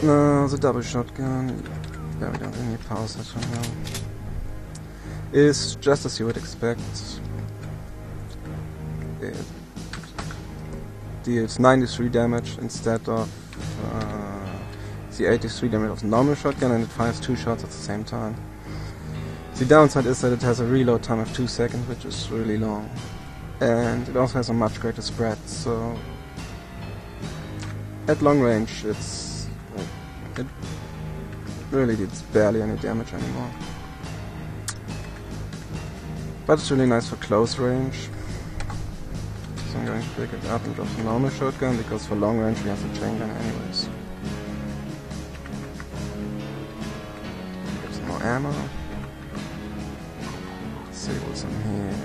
No, the double shotgun, yeah, we don't really need power sets right now, is just as you would expect. It deals 93 damage instead of the 83 damage of the normal shotgun, and it fires 2 shots at the same time. The downside is that it has a reload time of 2 seconds, which is really long. And it also has a much greater spread, so at long range it really did barely any damage anymore. But it's really nice for close range. So I'm going to pick it up and drop the normal shotgun, because for long range we have the chain gun anyways. Get some more ammo. Let's see what's in here.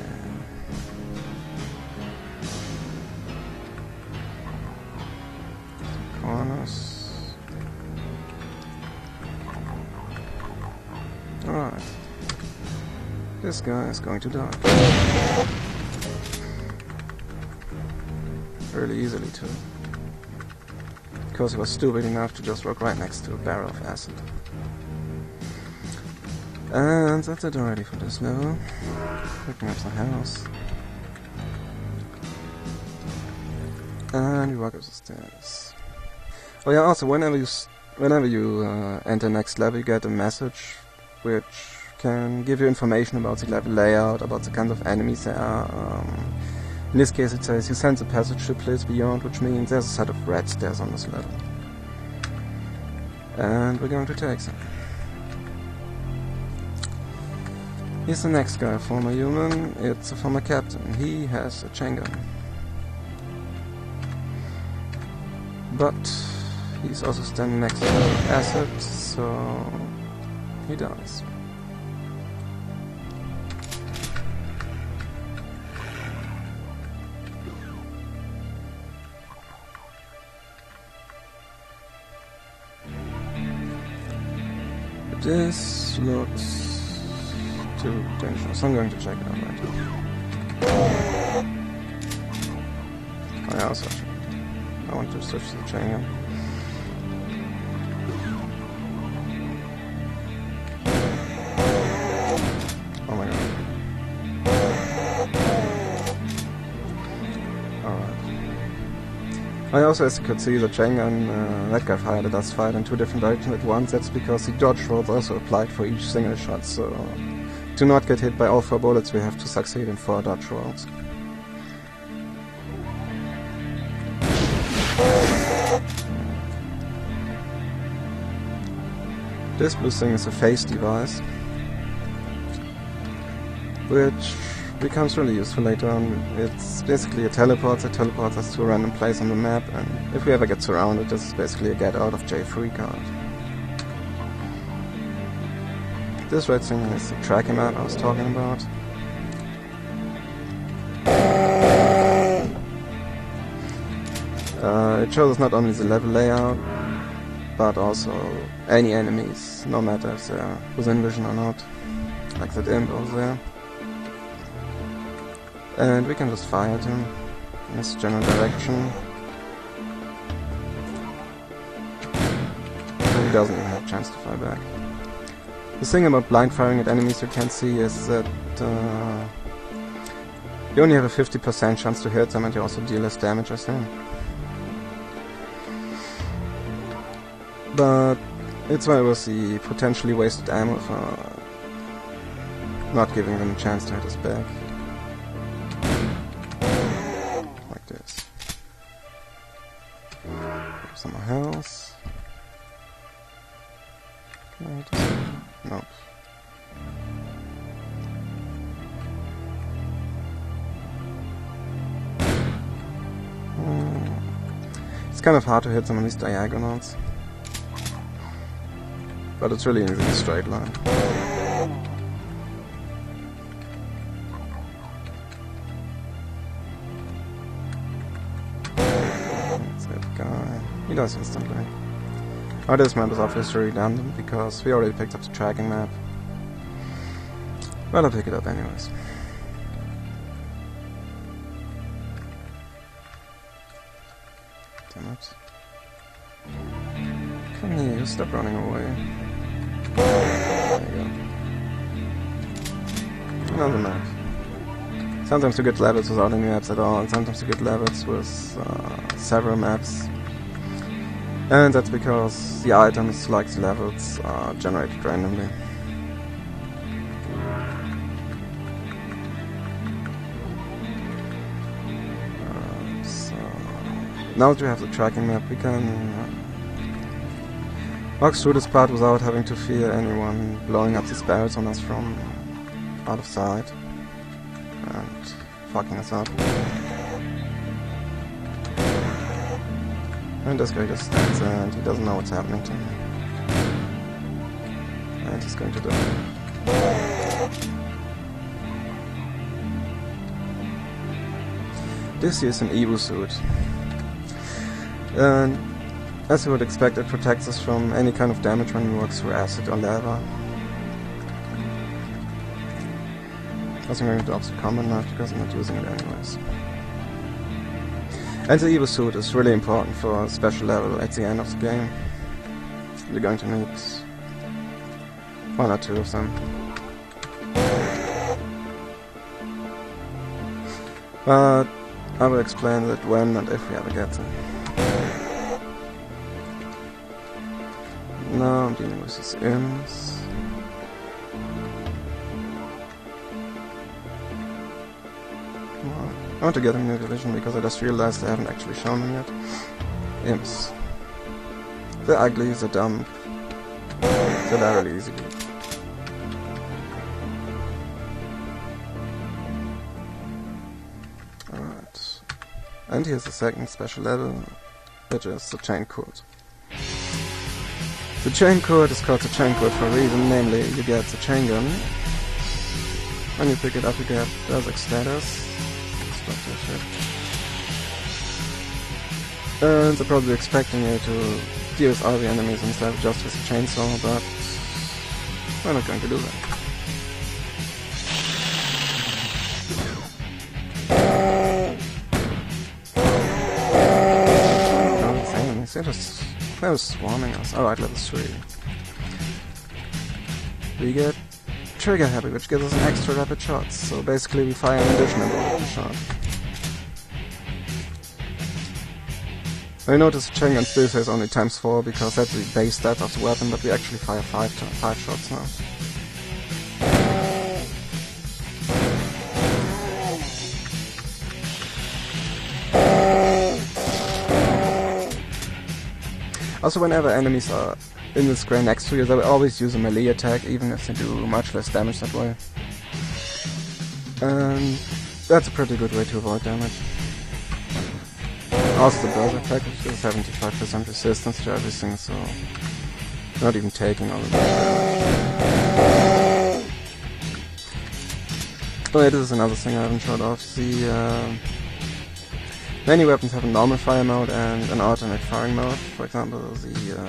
Some corners. Alright. This guy is going to die. Really easily too. Because he was stupid enough to just walk right next to a barrel of acid. And that's it already for this level. Picking up the house. And we walk up the stairs. Oh yeah, also whenever you enter next level, you get a message which can give you information about the level layout, about the kinds of enemies there are. In this case it says you sense a passage to place beyond, which means there's a set of red stairs on this level. And we're going to take them. Here's the next guy, a former human. It's a former captain. He has a chain gun. But he's also standing next to acid, so he dies. This looks too dangerous. I'm going to check it out right now. Oh yeah, also I want to switch to the chain gun. Oh my god. Alright. I also, as you could see, the chain gun, that guy fired it as fired in 2 different directions at once. That's because the dodge rolls also applied for each single shot, so to not get hit by all 4 bullets we have to succeed in 4 dodge rolls. This blue thing is a phase device, which becomes really useful later on. It's basically a teleport that teleports us to a random place on the map, and if we ever get surrounded, this is basically a get out of jail free card. This red thing is the tracking map I was talking about. It shows us not only the level layout, but also any enemies, no matter if they're within vision or not, like that imp over there. And we can just fire at him in this general direction. So he doesn't even have a chance to fire back. The thing about blind firing at enemies you can't see is that you only have a 50% chance to hit them, and you also deal less damage as them. But it's why it was the potentially wasted ammo for not giving them a chance to hit us back. Like this. Some more health. Nope. It's kind of hard to hit some of these diagonals, but it's really easy in a straight line. That's that guy. He dies instantly. Oh, this map is obviously redundant because we already picked up the tracking map. But I'll pick it up anyways. Damn it. Come here, you stop running away. There you go. Another map. Sometimes you get levels without any maps at all, and sometimes you get levels with several maps. And that's because the items, like the levels, are generated randomly. So now that we have the tracking map, we can walk through this part without having to fear anyone blowing up these barrels on us from out of sight and fucking us up. And this guy just stands there and he doesn't know what's happening to him. And he's going to die. This is an Evo suit. And as you would expect, it protects us from any kind of damage when we walk through acid or lava. I'm going to off the common knife because I'm not using it anyways. And the Evo suit is really important for a special level at the end of the game. You're going to need one or two of them. But I will explain that when and if we ever get them. Now I'm dealing with these imps. I want to get them in the division because I just realized I haven't actually shown them yet. Imps. They're ugly, they're dumb. They're really easy to beat. Alright. And here's the second special level, which is the chain cord. The chain cord is called the chain cord for a reason, namely you get the chain gun. When you pick it up you get Berserk status. And they're probably expecting you to deal with all the enemies instead of just with a chainsaw, but we're not going to do that. Oh, these enemies, they're swarming us. Alright, level 3. We get Trigger Happy, which gives us an extra rapid shots, so basically we fire an additional bullet shot. I notice the chain gun still says only ×4 because that's the base stat of the weapon, but we actually fire 5 shots now. Also, whenever enemies are in the square next to you, they will always use a melee attack, even if they do much less damage that way. And that's a pretty good way to avoid damage. Also the Berserk package is 75% resistance to everything, so not even taking all of that. Oh yeah, this is another thing I haven't showed off. The many weapons have a normal fire mode and an alternate firing mode. For example, the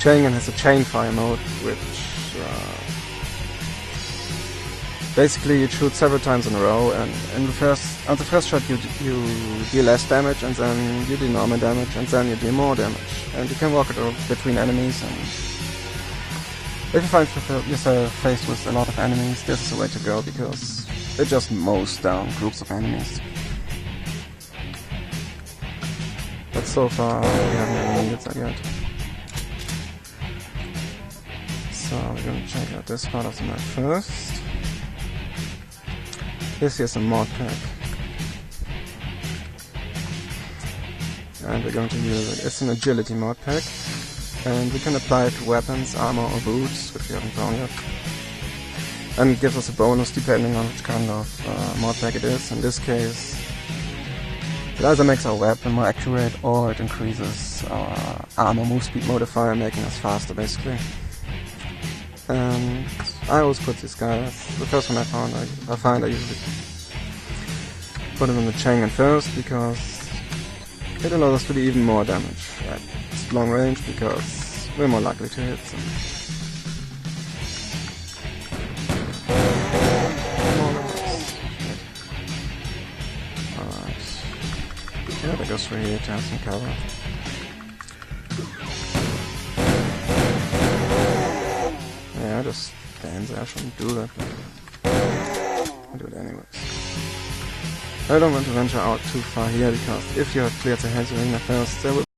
chain gun has a chain fire mode, which basically you shoot several times in a row, and on the first shot you deal less damage, and then you deal normal damage, and then you deal more damage. And you can walk it between enemies, and if you find yourself faced with a lot of enemies, this is the way to go, because it just mows down groups of enemies. But so far we haven't really needed that yet. So we're going to check out this part of the map first. This here's a mod pack. And we're going to use it. It's an agility mod pack. And we can apply it to weapons, armor or boots, which we haven't found yet. And it gives us a bonus depending on which kind of mod pack it is. In this case, it either makes our weapon more accurate or it increases our armor move speed modifier, making us faster basically. And I always put these guys, the first one I find I usually put them in the chain gun first, because it allows us to do even more damage at long range, because we're more likely to hit them. Alright. Yeah, that goes through here to have some cover. just stand there, I shouldn't do that, but I'll do it anyways. I don't want to venture out too far here, because if you have cleared the Hell's Arena first, there will